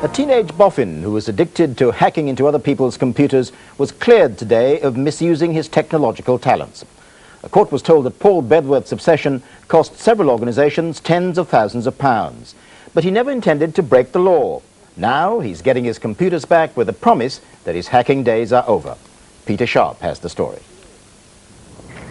A teenage boffin who was addicted to hacking into other people's computers was cleared today of misusing his technological talents. A court was told that Paul Bedworth's obsession cost several organisations tens of thousands of pounds. But he never intended to break the law. Now he's getting his computers back with a promise that his hacking days are over. Peter Sharp has the story.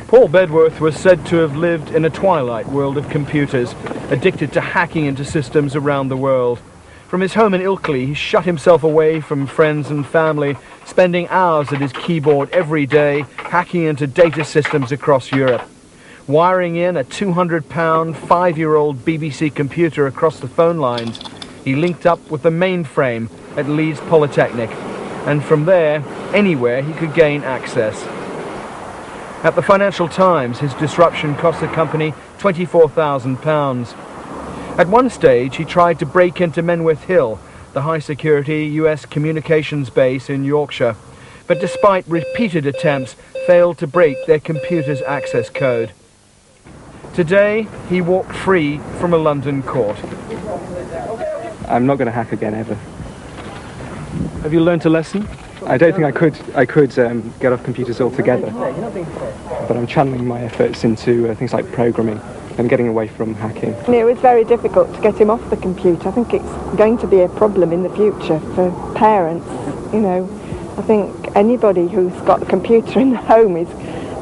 Paul Bedworth was said to have lived in a twilight world of computers, addicted to hacking into systems around the world. From his home in Ilkley, he shut himself away from friends and family, spending hours at his keyboard every day, hacking into data systems across Europe. Wiring in a £200 5-year-old BBC computer across the phone lines, he linked up with the mainframe at Leeds Polytechnic, and from there, anywhere he could gain access. At the Financial Times, his disruption cost the company £24,000. At one stage, he tried to break into Menwith Hill, the high-security US communications base in Yorkshire, but despite repeated attempts, failed to break their computer's access code. Today, he walked free from a London court. I'm not going to hack again, ever. Have you learnt a lesson? I don't think I could get off computers altogether, but I'm channeling my efforts into things like programming and getting away from hacking. It was very difficult to get him off the computer. I think it's going to be a problem in the future for parents. You know, I think anybody who's got a computer in the home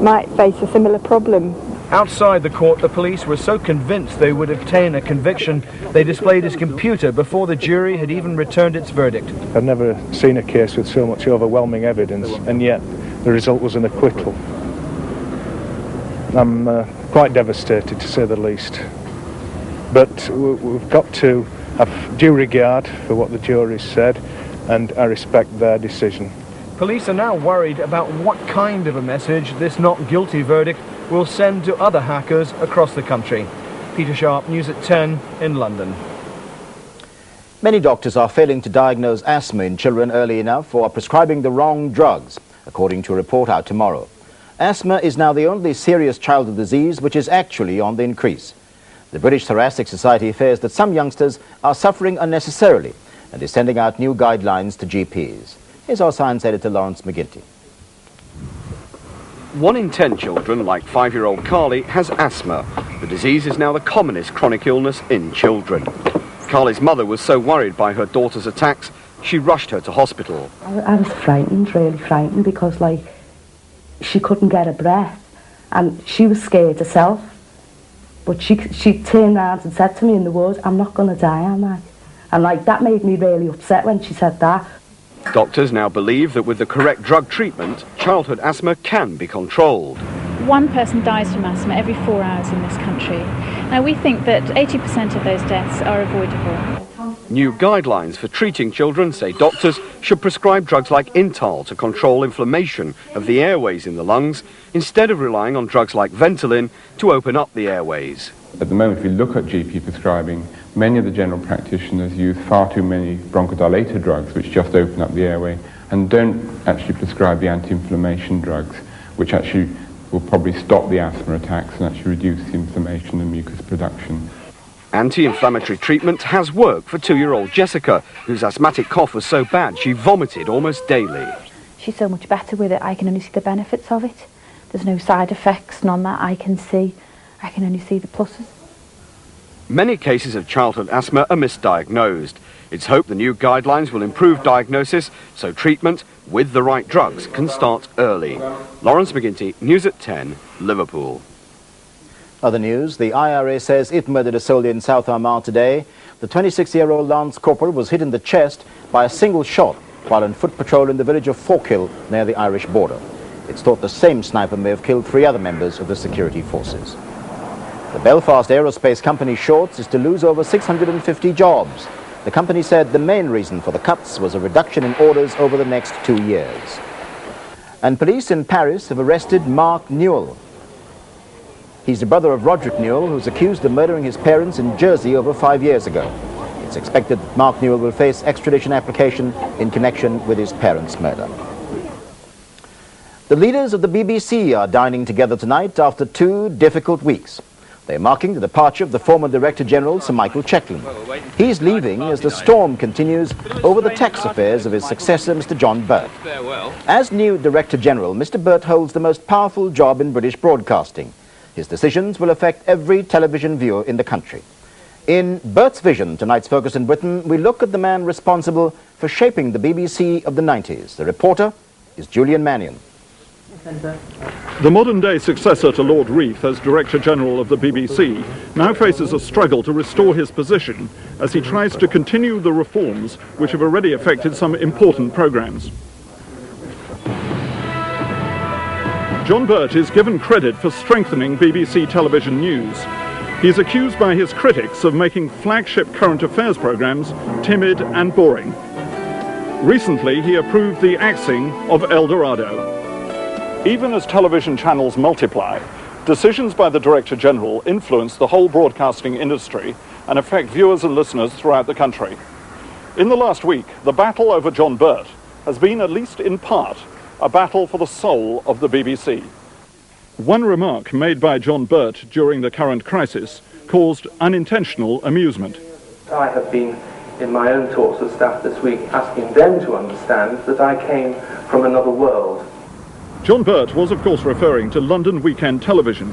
might face a similar problem. Outside the court, the police were so convinced they would obtain a conviction, they displayed his computer before the jury had even returned its verdict. I've never seen a case with so much overwhelming evidence, and yet the result was an acquittal. I'm quite devastated, to say the least. But we've got to have due regard for what the jury said, and I respect their decision. Police are now worried about what kind of a message this not guilty verdict will send to other hackers across the country. Peter Sharp, News at 10 in London. Many doctors are failing to diagnose asthma in children early enough or are prescribing the wrong drugs, according to a report out tomorrow. Asthma is now the only serious childhood disease which is actually on the increase. The British Thoracic Society fears that some youngsters are suffering unnecessarily and is sending out new guidelines to GPs. Here's our science editor, Lawrence McGinty. 1 in 10 children, like 5-year-old Carly, has asthma. The disease is now the commonest chronic illness in children. Carly's mother was so worried by her daughter's attacks, she rushed her to hospital. I was frightened, really frightened, because, she couldn't get a breath, and she was scared herself. But she turned around and said to me in the words, "I'm not going to die, am I?" And, that made me really upset when she said that. Doctors now believe that with the correct drug treatment, childhood asthma can be controlled. 1 person dies from asthma every 4 hours in this country. Now we think that 80% of those deaths are avoidable. New guidelines for treating children, say doctors, should prescribe drugs like Intal to control inflammation of the airways in the lungs, instead of relying on drugs like Ventolin to open up the airways. At the moment, if you look at GP prescribing, many of the general practitioners use far too many bronchodilator drugs, which just open up the airway, and don't actually prescribe the anti-inflammation drugs, which actually will probably stop the asthma attacks and actually reduce the inflammation and mucus production. Anti-inflammatory treatment has worked for 2-year-old Jessica, whose asthmatic cough was so bad she vomited almost daily. She's so much better with it. I can only see the benefits of it. There's no side effects, none that I can see. I can only see the pluses. Many cases of childhood asthma are misdiagnosed. It's hoped the new guidelines will improve diagnosis so treatment with the right drugs can start early. Lawrence McGinty, News at 10, Liverpool. Other news, the IRA says it murdered a soldier in South Armagh today. The 26-year-old Lance Corporal was hit in the chest by a single shot while on foot patrol in the village of Forkhill near the Irish border. It's thought the same sniper may have killed 3 other members of the security forces. The Belfast Aerospace Company shorts is to lose over 650 jobs. The company said the main reason for the cuts was a reduction in orders over the next 2 years. And police in Paris have arrested Mark Newell. He's the brother of Roderick Newell, who's accused of murdering his parents in Jersey over 5 years ago. It's expected that Mark Newell will face extradition application in connection with his parents' murder. The leaders of the BBC are dining together tonight after 2 difficult weeks. They're marking the departure of the former Director General, Sir Michael Chetland. He's leaving as the storm continues over the tax affairs of his successor, Mr. John Birt. As new Director General, Mr. Birt holds the most powerful job in British broadcasting. His decisions will affect every television viewer in the country. In Birt's Vision, tonight's Focus in Britain, we look at the man responsible for shaping the BBC of the 90s. The reporter is Julian Mannion. The modern-day successor to Lord Reith as Director General of the BBC now faces a struggle to restore his position as he tries to continue the reforms which have already affected some important programmes. John Birt is given credit for strengthening BBC television news. He's accused by his critics of making flagship current affairs programmes timid and boring. Recently, he approved the axing of El Dorado. Even as television channels multiply, decisions by the Director General influence the whole broadcasting industry and affect viewers and listeners throughout the country. In the last week, the battle over John Birt has been, at least in part, a battle for the soul of the BBC. One remark made by John Birt during the current crisis caused unintentional amusement. I have been, in my own talks with staff this week, asking them to understand that I came from another world. John Birt was, of course, referring to London Weekend Television,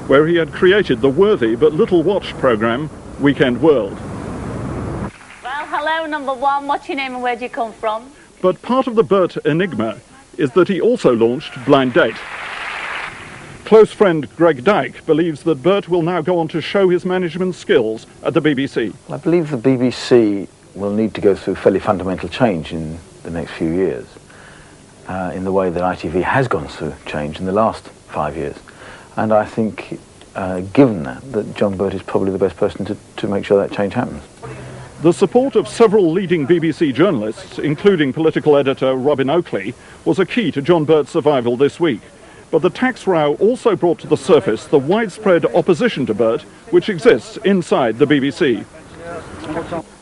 where he had created the worthy but little-watched programme Weekend World. Well, hello, number one. What's your name and where do you come from? But part of the Birt enigma is that he also launched Blind Date. Close friend Greg Dyke believes that Birt will now go on to show his management skills at the BBC. I believe the BBC will need to go through fairly fundamental change in the next few years. In the way that ITV has gone through change in the last 5 years. And I think, given that John Birt is probably the best person to make sure that change happens. The support of several leading BBC journalists, including political editor Robin Oakley, was a key to John Birt's survival this week. But the tax row also brought to the surface the widespread opposition to Birt, which exists inside the BBC.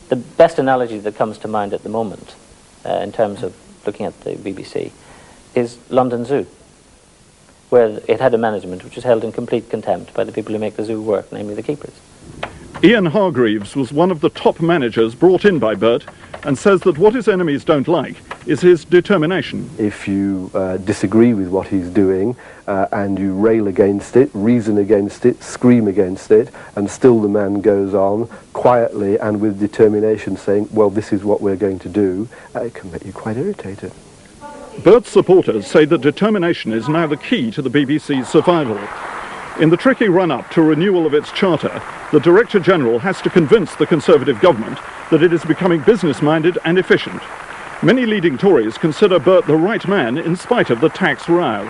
The best analogy that comes to mind at the moment, in terms of looking at the BBC, is London Zoo, where it had a management which was held in complete contempt by the people who make the zoo work, namely the keepers. Ian Hargreaves was one of the top managers brought in by Birt and says that what his enemies don't like is his determination. If you disagree with what he's doing and you rail against it, reason against it, scream against it, and still the man goes on quietly and with determination saying, well, this is what we're going to do, it can make you quite irritated. Birt's supporters say that determination is now the key to the BBC's survival. In the tricky run-up to renewal of its charter, the Director General has to convince the Conservative government that it is becoming business-minded and efficient. Many leading Tories consider Birt the right man in spite of the tax row.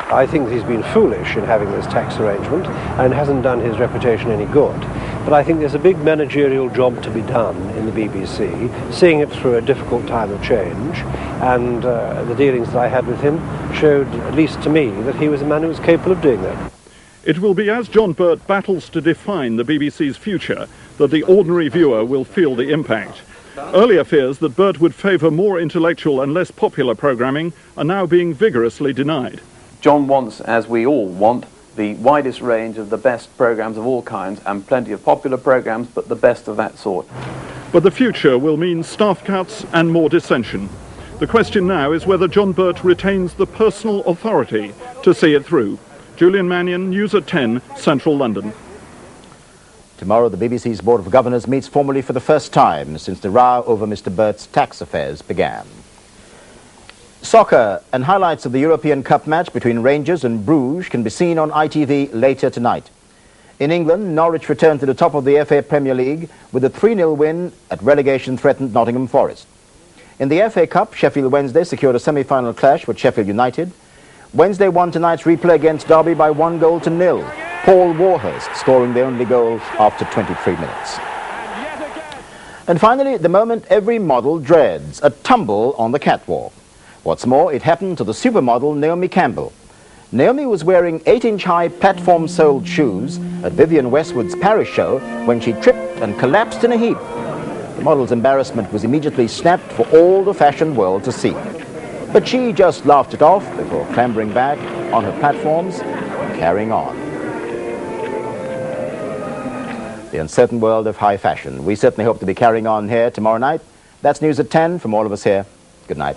I think he's been foolish in having this tax arrangement and hasn't done his reputation any good. But I think there's a big managerial job to be done in the BBC, seeing it through a difficult time of change, and the dealings that I had with him showed, at least to me, that he was a man who was capable of doing that. It will be as John Birt battles to define the BBC's future that the ordinary viewer will feel the impact. Earlier fears that Birt would favour more intellectual and less popular programming are now being vigorously denied. John wants, as we all want, the widest range of the best programmes of all kinds and plenty of popular programmes, but the best of that sort. But the future will mean staff cuts and more dissension. The question now is whether John Birt retains the personal authority to see it through. Julian Mannion, News at 10, Central London. Tomorrow the BBC's Board of Governors meets formally for the first time since the row over Mr. Birt's tax affairs began. Soccer and highlights of the European Cup match between Rangers and Bruges can be seen on ITV later tonight. In England, Norwich returned to the top of the FA Premier League with a 3-0 win at relegation-threatened Nottingham Forest. In the FA Cup, Sheffield Wednesday secured a semi-final clash with Sheffield United. Wednesday won tonight's replay against Derby by 1-0. Paul Warhurst scoring the only goal after 23 minutes. And finally, the moment every model dreads, a tumble on the catwalk. What's more, it happened to the supermodel Naomi Campbell. Naomi was wearing 8-inch-high platform-soled shoes at Vivienne Westwood's Paris show when she tripped and collapsed in a heap. The model's embarrassment was immediately snapped for all the fashion world to see. But she just laughed it off before clambering back on her platforms and carrying on. the uncertain world of high fashion. We certainly hope to be carrying on here tomorrow night. That's news at 10 from all of us here. Good night.